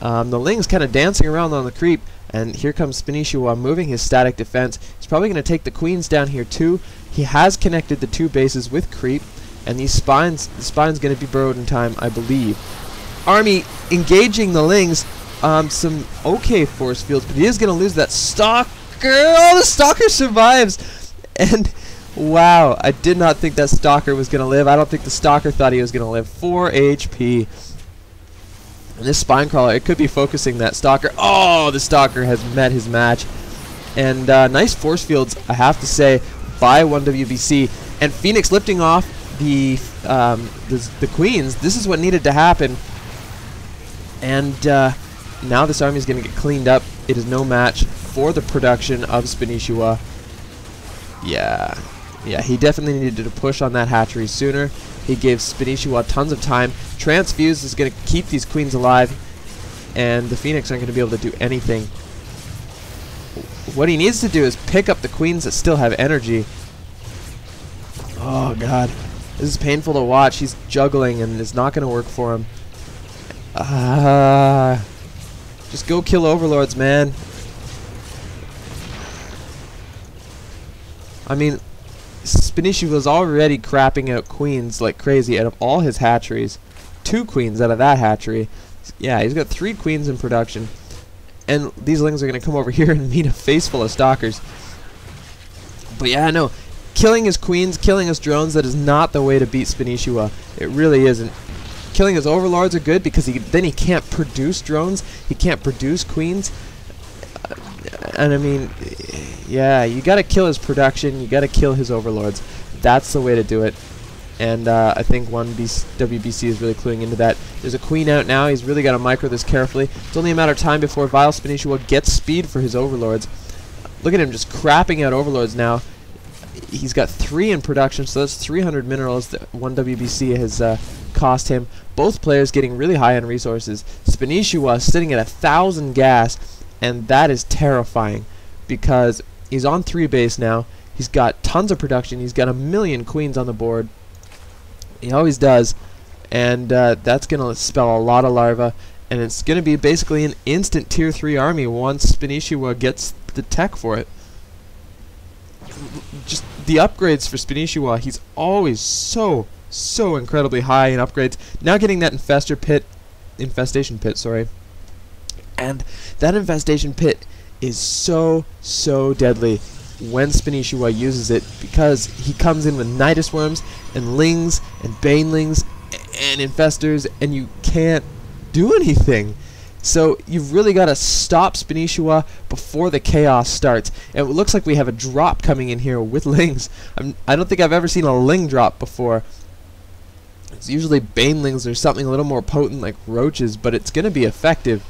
The Ling's kind of dancing around on the creep, and here comes SCINC moving his static defense. He's probably going to take the queens down here too. He has connected the 2 bases with creep, and the spine's going to be burrowed in time, I believe. Army engaging the Lings. Some okay force fields, but he is going to lose that stalker. Oh, the stalker survives, and wow, I did not think that stalker was going to live. I don't think the stalker thought he was going to live. 4 HP. And this spine crawler, it could be focusing that stalker. Oh, the stalker has met his match. And nice force fields, I have to say, by ONEwbc. And Phoenix lifting off the queens. This is what needed to happen. And now this army is going to get cleaned up. It is no match for the production of SCINC. Yeah, he definitely needed to push on that hatchery sooner. He gave SCINC tons of time. Transfuse is going to keep these queens alive, and the Phoenix aren't going to be able to do anything. What he needs to do is pick up the queens that still have energy. Oh god, this is painful to watch. He's juggling, and it's not going to work for him. Just go kill overlords, man. I mean, SCINC was already crapping out queens like crazy out of all his hatcheries. 2 queens out of that hatchery. Yeah, he's got 3 queens in production. And these Lings are going to come over here and meet a face full of stalkers. But yeah, no. Killing his queens, killing his drones, that is not the way to beat SCINC. It really isn't. Killing his overlords are good because then he can't produce drones. He can't produce queens. And I mean, yeah, you gotta kill his production, you gotta kill his overlords. That's the way to do it. And I think ONEwbc is really cluing into that. There's a queen out now. He's really got to micro this carefully. It's only a matter of time before VileSpanishiwa gets speed for his overlords. Look at him just crapping out overlords now. He's got 3 in production, so that's 300 minerals that ONEwbc has cost him. Both players getting really high on resources. SCINC sitting at 1,000 gas, and that is terrifying because he's on 3 base now. He's got tons of production. He's got 1,000,000 queens on the board. He always does, and that's going to spell a lot of larvae, and it's going to be basically an instant tier 3 army once SCINC gets the tech for it. Just the upgrades for SCINC, he's always so incredibly high in upgrades. Now getting that infestation pit, sorry. And that infestation pit is so deadly when SCINC uses it, because he comes in with Nidus worms and Lings and banelings and infestors, and you can't do anything. So you've really got to stop SCINC before the chaos starts. And it looks like we have a drop coming in here with Lings. I don't think I've ever seen a Ling drop before. It's usually banelings or something a little more potent like roaches, but it's going to be effective.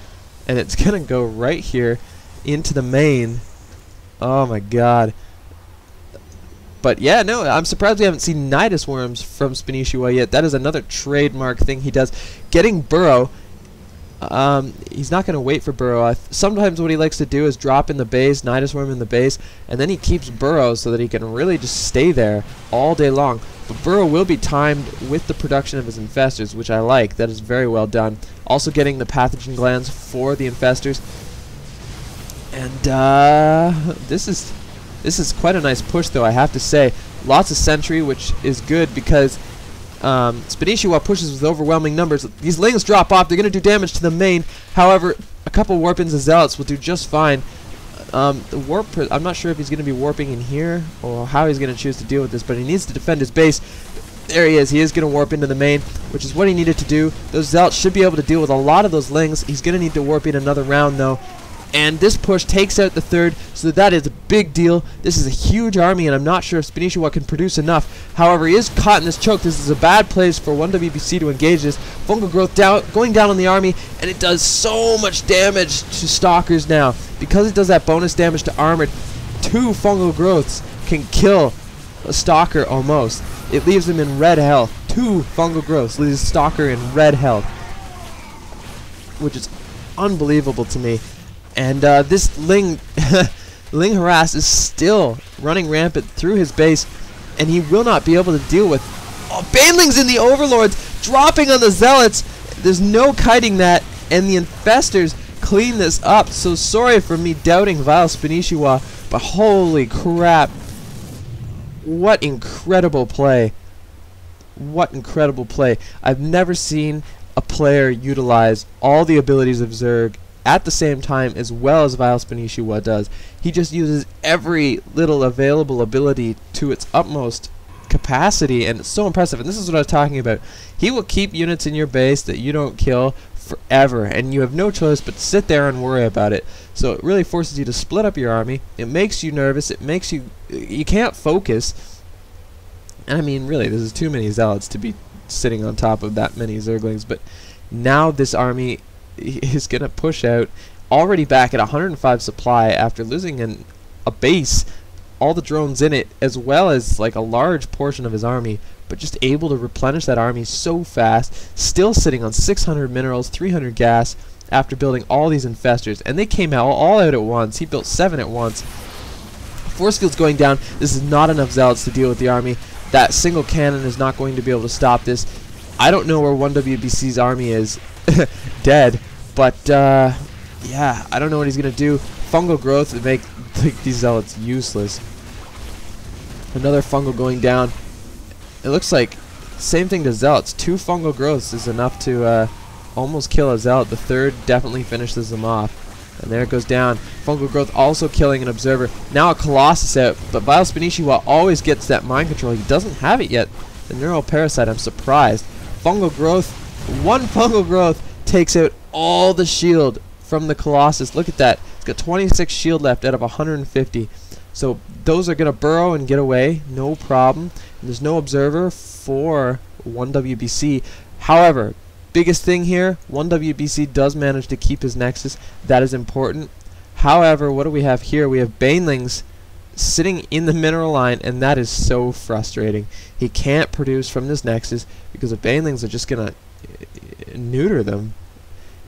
And it's going to go right here into the main. Oh my god. But yeah, no, I'm surprised we haven't seen Nidus worms from SCINC yet. That is another trademark thing he does. Getting Burrow. He's not going to wait for Burrow. Sometimes what he likes to do is drop in the base, Nidus worm in the base, and then he keeps Burrow so that he can really just stay there all day long. But Burrow will be timed with the production of his infestors, which I like. That is very well done. Also getting the pathogen glands for the infestors. And this is quite a nice push, though, I have to say. Lots of sentry, which is good because SCINC pushes with overwhelming numbers. These Lings drop off. They're going to do damage to the main. However, a couple warp-ins and zealots will do just fine. The warp, I'm not sure if he's going to be warping in here or how he's going to choose to deal with this, but he needs to defend his base. There he is. He is going to warp into the main, which is what he needed to do. Those zealots should be able to deal with a lot of those Lings. He's going to need to warp in another round, though. And this push takes out the 3rd, so that is a big deal. This is a huge army, and I'm not sure if SCINC can produce enough. However, he is caught in this choke. This is a bad place for ONEwbc to engage this. Fungal growth going down on the army, and it does so much damage to stalkers now. Because it does that bonus damage to armored, 2 fungal growths can kill a stalker almost. It leaves him in red health. 2 fungal growths leaves a stalker in red health, which is unbelievable to me. And this Ling harass is still running rampant through his base, and he will not be able to deal with banelings in the overlords dropping on the zealots. There's no kiting that. And the infestors clean this up. So sorry for me doubting VileSpanishiwa, but holy crap. What incredible play. What incredible play. I've never seen a player utilize all the abilities of Zerg at the same time as well as VileSpanishiwa does. He just uses every little available ability to its utmost capacity, and it's so impressive. And this is what I was talking about. He will keep units in your base that you don't kill forever, and you have no choice but to sit there and worry about it. So it really forces you to split up your army. It makes you nervous. It makes you can't focus. And I mean, really, this is too many zealots to be sitting on top of that many Zerglings. But now this army is going to push out, already back at 105 supply after losing a base, all the drones in it, as well as like a large portion of his army, but just able to replenish that army so fast, still sitting on 600 minerals, 300 gas, after building all these infestors. And they came out all out at once. He built 7 at once. Force field's going down. This is not enough zealots to deal with the army. That single cannon is not going to be able to stop this. I don't know where ONEwbc's army is. Dead. But yeah, I don't know what he's going to do. Fungal growth to make these zealots useless. Another fungal going down. It looks like same thing to zealots. 2 fungal growths is enough to almost kill a zealot. The third definitely finishes them off. And there it goes down. Fungal growth also killing an observer. Now a Colossus out, but VileSpanishiwa always gets that mind control. He doesn't have it yet. The neural parasite, I'm surprised. Fungal growth, 1 fungal growth takes out all the shield from the Colossus. Look at that. It's got 26 shield left out of 150. So those are going to burrow and get away, no problem. And there's no observer for ONEwbc. However, biggest thing here, ONEwbc does manage to keep his Nexus. That is important. However, what do we have here? We have Banelings sitting in the mineral line, and that is so frustrating. He can't produce from this Nexus because the Banelings are just going to neuter them.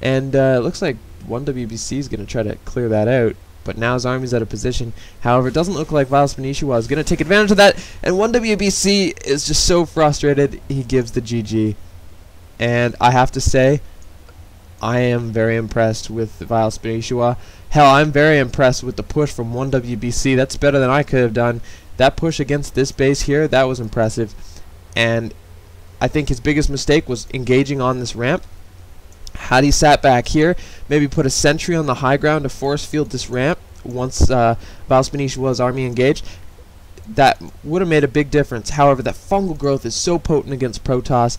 And it looks like ONEwbc is going to try to clear that out. But now his army's out of position. However, it doesn't look like VileSpanishiwa is going to take advantage of that. And ONEwbc is just so frustrated, he gives the GG. And I have to say, I am very impressed with VileSpanishiwa. Hell, I'm very impressed with the push from ONEwbc. That's better than I could have done. That push against this base here, that was impressive. And I think his biggest mistake was engaging on this ramp. Had he sat back here, maybe put a sentry on the high ground to force field this ramp once VileSpanishiwa's army engaged, that would have made a big difference. However, that fungal growth is so potent against Protoss.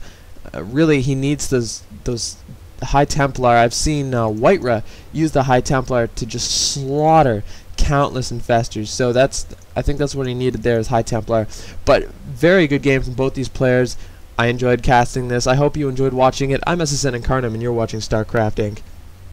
Really, he needs those High Templar. I've seen Whitera use the High Templar to just slaughter countless infestors. So I think that's what he needed there, is High Templar. But very good game from both these players. I enjoyed casting this. I hope you enjoyed watching it. I'm SCINC and you're watching StarCraft Inc.